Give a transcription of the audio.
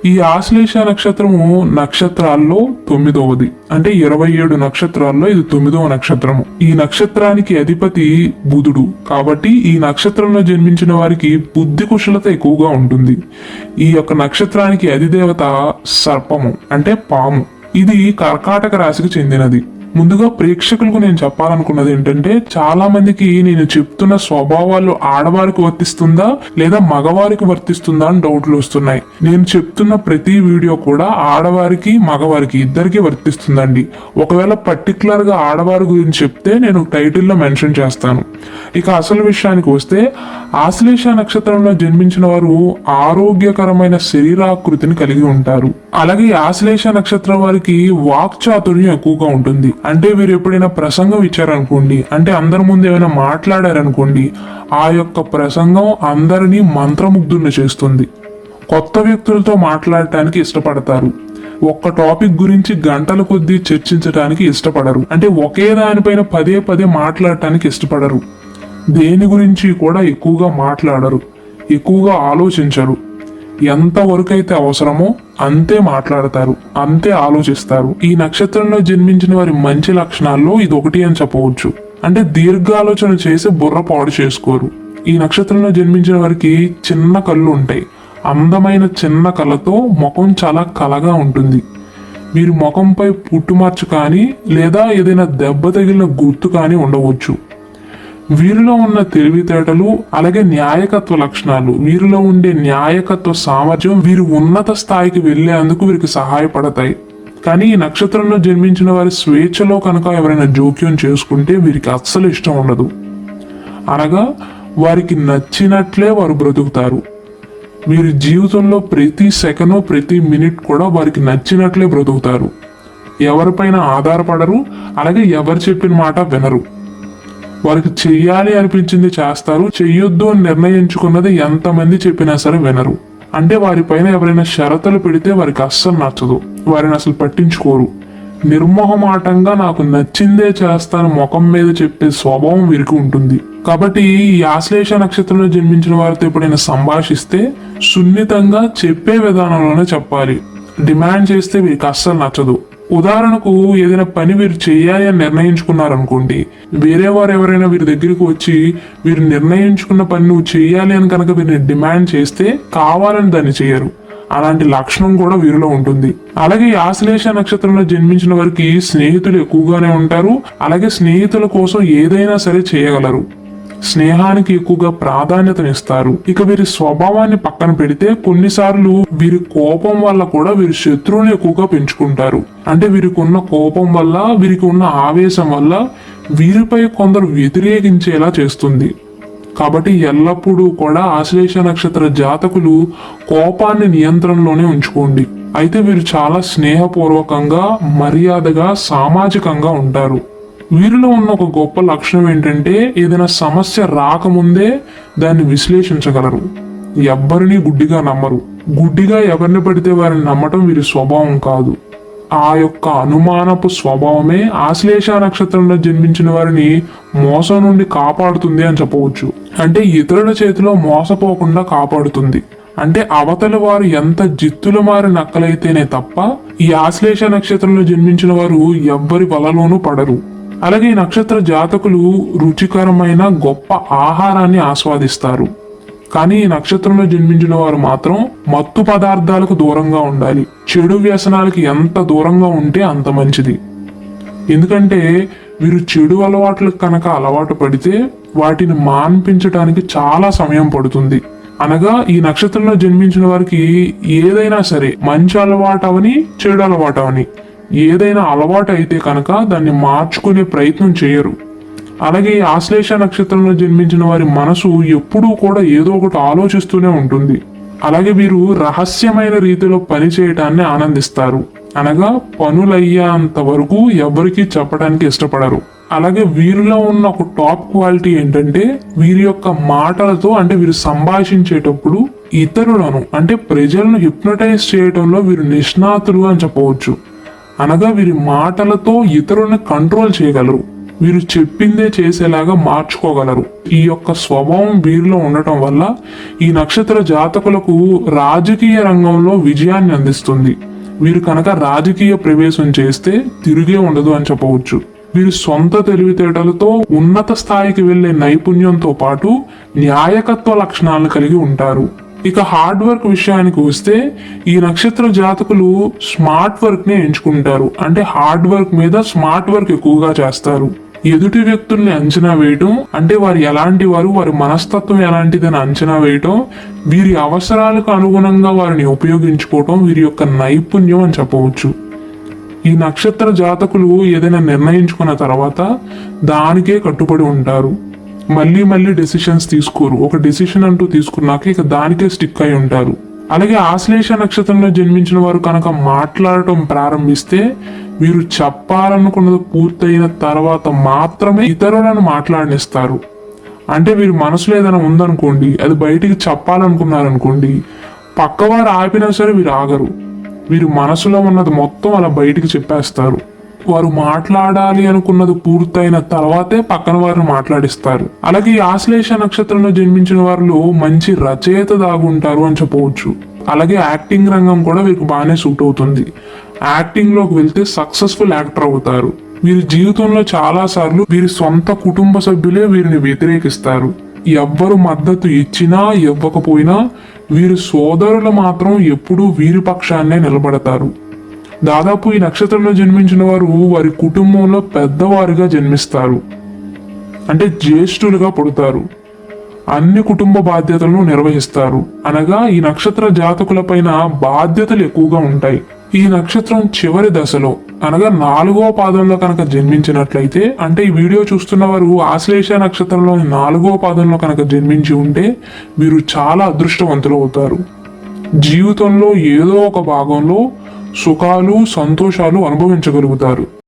ఈ ఆశ్లేష నక్షత్రము నక్షత్రాల్లో 9వది. అంటే 27 నక్షత్రాల్లో ఇది 9వ నక్షత్రము. ఈ నక్షత్రానికి అధిపతి బుధుడు. కాబట్టి ఈ నక్షత్రంలో జన్మించిన వారికి బుద్ధి కుశలత ఎక్కువగా ఉంటుంది. ఈ యొక్క నక్షత్రానికి అధిదేవత సర్పము అంటే పాము. ఇది కర్కాటక రాశికి చెందినది. ముందుగా ప్రేక్షకులకు నేను చెప్పాలనుకున్నది ఏంటంటే, చాలా మందికి నేను చెప్తున్న స్వభావాలు ఆడవారికి వర్తిస్తుందా లేదా మగవారికి వర్తిస్తుందా అని డౌట్లు వస్తున్నాయి. నేను చెప్తున్న ప్రతి వీడియో కూడా ఆడవారికి మగవారికి ఇద్దరికి వర్తిస్తుందండి. ఒకవేళ పర్టికులర్ గా ఆడవారి గురించి చెప్తే నేను టైటిల్లో మెన్షన్ చేస్తాను. ఇక అసలు విషయానికి వస్తే, ఆశ్లేష నక్షత్రంలో జన్మించిన వారు ఆరోగ్యకరమైన శరీరాకృతిని కలిగి ఉంటారు. అలాగే ఆశ్లేష నక్షత్రం వారికి వాక్చాతుర్యం ఎక్కువగా ఉంటుంది. అంటే వీరు ఎప్పుడైనా ప్రసంగం ఇచ్చారనుకోండి, అంటే అందరి ముందు ఏమైనా మాట్లాడారనుకోండి, ఆ యొక్క ప్రసంగం అందరినీ మంత్రముగ్ధుల్ని చేస్తుంది. కొత్త వ్యక్తులతో మాట్లాడటానికి ఇష్టపడతారు. ఒక్క టాపిక్ గురించి గంటల కొద్దీ చర్చించడానికి ఇష్టపడరు. అంటే ఒకే దానిపైన పదే పదే మాట్లాడటానికి ఇష్టపడరు. దేని గురించి కూడా ఎక్కువగా మాట్లాడరు, ఎక్కువగా ఆలోచించరు. ఎంతవరకు అయితే అవసరమో అంతే మాట్లాడతారు, అంతే ఆలోచిస్తారు. ఈ నక్షత్రంలో జన్మించిన వారి మంచి లక్షణాల్లో ఇది ఒకటి అని చెప్పవచ్చు. అంటే దీర్ఘాలోచన చేసి బుర్ర పాడు చేసుకోరు. ఈ నక్షత్రంలో జన్మించిన వారికి చిన్న కళ్ళు ఉంటాయి. అందమైన చిన్న కళ్ళతో ముఖం చాలా కలగా ఉంటుంది. వీరి ముఖంపై పుట్టుమచ్చ కానీ లేదా ఏదైనా దెబ్బ తగిలిన గుర్తు కానీ ఉండవచ్చు. వీరిలో ఉన్న తెలివితేటలు అలాగే న్యాయకత్వ లక్షణాలు, వీరిలో ఉండే న్యాయకత్వ సామర్థ్యం వీరు ఉన్నత స్థాయికి వెళ్లేందుకు వీరికి సహాయపడతాయి. కానీ ఈ నక్షత్రంలో జన్మించిన వారి స్వేచ్ఛలో కనుక ఎవరైనా జోక్యం చేసుకుంటే వీరికి అస్సలు ఇష్టం ఉండదు. అనగా వారికి నచ్చినట్లే వారు బ్రతుకుతారు. వీరి జీవితంలో ప్రతి సెకను ప్రతి మినిట్ కూడా వారికి నచ్చినట్లే బ్రతుకుతారు. ఎవరిపైన ఆధారపడరు, అలాగే ఎవరు చెప్పిన మాట వినరు. వారికి చెయ్యాలి అనిపించింది చేస్తారు, చెయ్యొద్దు అని నిర్ణయించుకున్నది ఎంతమంది చెప్పినా సరే వినరు. అంటే వారిపైన ఎవరైనా షరతులు పెడితే వారికి అస్సలు నచ్చదు, వారిని అసలు పట్టించుకోరు. నిర్మోహమాటంగా నాకు నచ్చిందే చేస్తాను ముఖం మీద చెప్పే స్వభావం వీరికి ఉంటుంది. కాబట్టి ఈ ఆశ్లేష నక్షత్రంలో జన్మించిన వారితో ఎప్పుడైనా సంభాషిస్తే సున్నితంగా చెప్పే విధానంలోనే చెప్పాలి. డిమాండ్ చేస్తే వీరికి అస్సలు నచ్చదు. ఉదాహరణకు ఏదైనా పని వీరు చేయాలి అని నిర్ణయించుకున్నారనుకోండి, వేరే వారు ఎవరైనా వీరి దగ్గరికి వచ్చి వీరు నిర్ణయించుకున్న పని నువ్వు చేయాలి అని కనుక వీరిని డిమాండ్ చేస్తే కావాలని దాన్ని చేయరు. అలాంటి లక్షణం కూడా వీరిలో ఉంటుంది. అలాగే ఈ ఆశ్లేష నక్షత్రంలో జన్మించిన వారికి స్నేహితులు ఎక్కువగానే ఉంటారు. అలాగే స్నేహితుల కోసం ఏదైనా సరే చేయగలరు. స్నేహానికి ఎక్కువగా ప్రాధాన్యతనిస్తారు. ఇక వీరి స్వభావాన్ని పక్కన పెడితే కొన్నిసార్లు వీరి కోపం వల్ల కూడా వీరి శత్రువుని ఎక్కువగా పెంచుకుంటారు. అంటే వీరికి ఉన్న కోపం వల్ల, వీరికి ఉన్న ఆవేశం వల్ల వీరిపై కొందరు వ్యతిరేకించేలా చేస్తుంది. కాబట్టి ఎల్లప్పుడూ కూడా ఆశ్లేష నక్షత్ర జాతకులు కోపాన్ని నియంత్రణలోనే ఉంచుకోండి. అయితే వీరు చాలా స్నేహపూర్వకంగా, మర్యాదగా, సామాజికంగా ఉంటారు. వీరిలో ఉన్న ఒక గొప్ప లక్షణం ఏంటంటే, ఏదైనా సమస్య రాకముందే దాన్ని విశ్లేషించగలరు. ఎవ్వరిని గుడ్డిగా నమ్మరు. గుడ్డిగా ఎవరిని పడితే వారిని నమ్మటం వీరి స్వభావం కాదు. ఆ యొక్క అనుమానపు స్వభావమే ఆశ్లేష నక్షత్రంలో జన్మించిన వారిని మోసం నుండి కాపాడుతుంది అని చెప్పవచ్చు. అంటే ఇతరుల చేతిలో మోసపోకుండా కాపాడుతుంది. అంటే అవతల వారు ఎంత జిత్తుల మారి నక్కలైతేనే తప్ప ఈ ఆశ్లేష నక్షత్రంలో జన్మించిన వారు ఎవ్వరి వలలోనూ పడరు. అలాగే ఈ నక్షత్ర జాతకులు రుచికరమైన గొప్ప ఆహారాన్ని ఆస్వాదిస్తారు. కానీ ఈ నక్షత్రంలో జన్మించిన వారు మాత్రం మత్తు పదార్థాలకు దూరంగా ఉండాలి. చెడు వ్యసనాలకి ఎంత దూరంగా ఉంటే అంత మంచిది. ఎందుకంటే వీరు చెడు అలవాట్లకు కనుక అలవాటు పడితే వాటిని మాన్పించడానికి చాలా సమయం పడుతుంది. అనగా ఈ నక్షత్రంలో జన్మించిన వారికి ఏదైనా సరే, మంచి అలవాటు అవని చెడు అలవాటు అవని, ఏదైనా అలవాటు అయితే కనుక దాన్ని మార్చుకునే ప్రయత్నం చేయరు. అలాగే ఈ ఆశ్లేష నక్షత్రంలో జన్మించిన వారి మనసు ఎప్పుడూ కూడా ఏదో ఒకటి ఆలోచిస్తూనే ఉంటుంది. అలాగే వీరు రహస్యమైన రీతిలో పని చేయటాన్ని ఆనందిస్తారు. అనగా పనులయ్యేంత వరకు ఎవరికీ చెప్పడానికి ఇష్టపడరు. అలాగే వీరిలో ఉన్న ఒక టాప్ క్వాలిటీ ఏంటంటే, వీరి యొక్క మాటలతో, అంటే వీరు సంభాషించేటప్పుడు ఇతరులను, అంటే ప్రజలను హిప్నటైజ్ చేయడంలో వీరు నిష్ణాతులు అని చెప్పవచ్చు. అనగా వీరి మాటలతో ఇతరులను కంట్రోల్ చేయగలరు. వీరు చెప్పిందే చేసేలాగా మార్చుకోగలరు. ఈ యొక్క స్వభావం వీరిలో ఉండటం వల్ల ఈ నక్షత్ర జాతకులకు రాజకీయ రంగంలో విజయాన్ని అందిస్తుంది. వీరు కనుక రాజకీయ ప్రవేశం చేస్తే తిరిగే ఉండదు అని చెప్పవచ్చు. వీరు సొంత తెలివితేటలతో ఉన్నత స్థాయికి వెళ్లే నైపుణ్యంతో పాటు న్యాయకత్వ లక్షణాలను కలిగి ఉంటారు. ఇక హార్డ్ వర్క్ విషయానికి వస్తే ఈ నక్షత్ర జాతకులు స్మార్ట్ వర్క్ నే ఎంచుకుంటారు. అంటే హార్డ్ వర్క్ మీద స్మార్ట్ వర్క్ ఎక్కువగా చేస్తారు. ఎదుటి వ్యక్తుల్ని అంచనా వేయటం, అంటే వారు ఎలాంటి వారు, వారి మనస్తత్వం ఎలాంటిదని అంచనా వేయటం, వీరి అవసరాలకు అనుగుణంగా వారిని ఉపయోగించుకోవటం వీరి యొక్క నైపుణ్యం అని చెప్పవచ్చు. ఈ నక్షత్ర జాతకులు ఏదైనా నిర్ణయించుకున్న తర్వాత దానికే కట్టుబడి ఉంటారు. మళ్ళీ మళ్ళీ డెసిషన్స్ తీసుకోరు. ఒక డెసిషన్ అంటూ తీసుకున్నాక ఇక దానికే స్టిక్ అయి ఉంటారు. అలాగే ఆశ్లేష నక్షత్రంలో జన్మించిన వారు కనుక మాట్లాడటం ప్రారంభిస్తే వీరు చెప్పాలనుకున్నది పూర్తయిన తర్వాత మాత్రమే ఇతరులను మాట్లాడనిస్తారు. అంటే వీరి మనసులో ఏదైనా ఉందనుకోండి, అది బయటికి చెప్పాలనుకున్నారనుకోండి, పక్కవారు ఆపినా సరే వీరు ఆగరు. వీరి మనసులో ఉన్నది మొత్తం అలా బయటికి చెప్పేస్తారు. వారు మాట్లాడాలి అనుకున్నది పూర్తయిన తర్వాతే పక్కన వారిని మాట్లాడిస్తారు. అలాగే ఈ ఆశ్లేష నక్షత్రంలో జన్మించిన వారిలో మంచి రచయిత దాగుంటారు అని చెప్పవచ్చు. అలాగే యాక్టింగ్ రంగం కూడా వీరికి బాగానే సూట్ అవుతుంది. యాక్టింగ్ లోకి వెళ్తే సక్సెస్ఫుల్ యాక్టర్ అవుతారు. వీరి జీవితంలో చాలా సార్లు వీరి సొంత కుటుంబ సభ్యులే వీరిని వ్యతిరేకిస్తారు. ఎవ్వరు మద్దతు ఇచ్చినా ఇవ్వకపోయినా వీరి సోదరులు మాత్రం ఎప్పుడూ వీరి పక్షాన్నే నిలబడతారు. దాదాపు ఈ నక్షత్రంలో జన్మించిన వారు వారి కుటుంబంలో పెద్దవారుగా జన్మిస్తారు. అంటే జ్యేష్ఠులుగా పుడతారు. అన్ని కుటుంబ బాధ్యతలను నిర్వహిస్తారు. అనగా ఈ నక్షత్ర జాతకుల పైన బాధ్యతలు ఎక్కువగా ఉంటాయి. ఈ నక్షత్రం చివరి దశలో అనగా 4వ పాదంలో కనుక జన్మించినట్లయితే, అంటే ఈ వీడియో చూస్తున్న వారు ఆశ్లేష నక్షత్రంలోని 4వ పాదంలో కనుక జన్మించి ఉంటే వీరు చాలా అదృష్టవంతులు అవుతారు. జీవితంలో ఏదో ఒక భాగంలో సుఖాలు సంతోషాలు అనుభవించగలుగుతారు.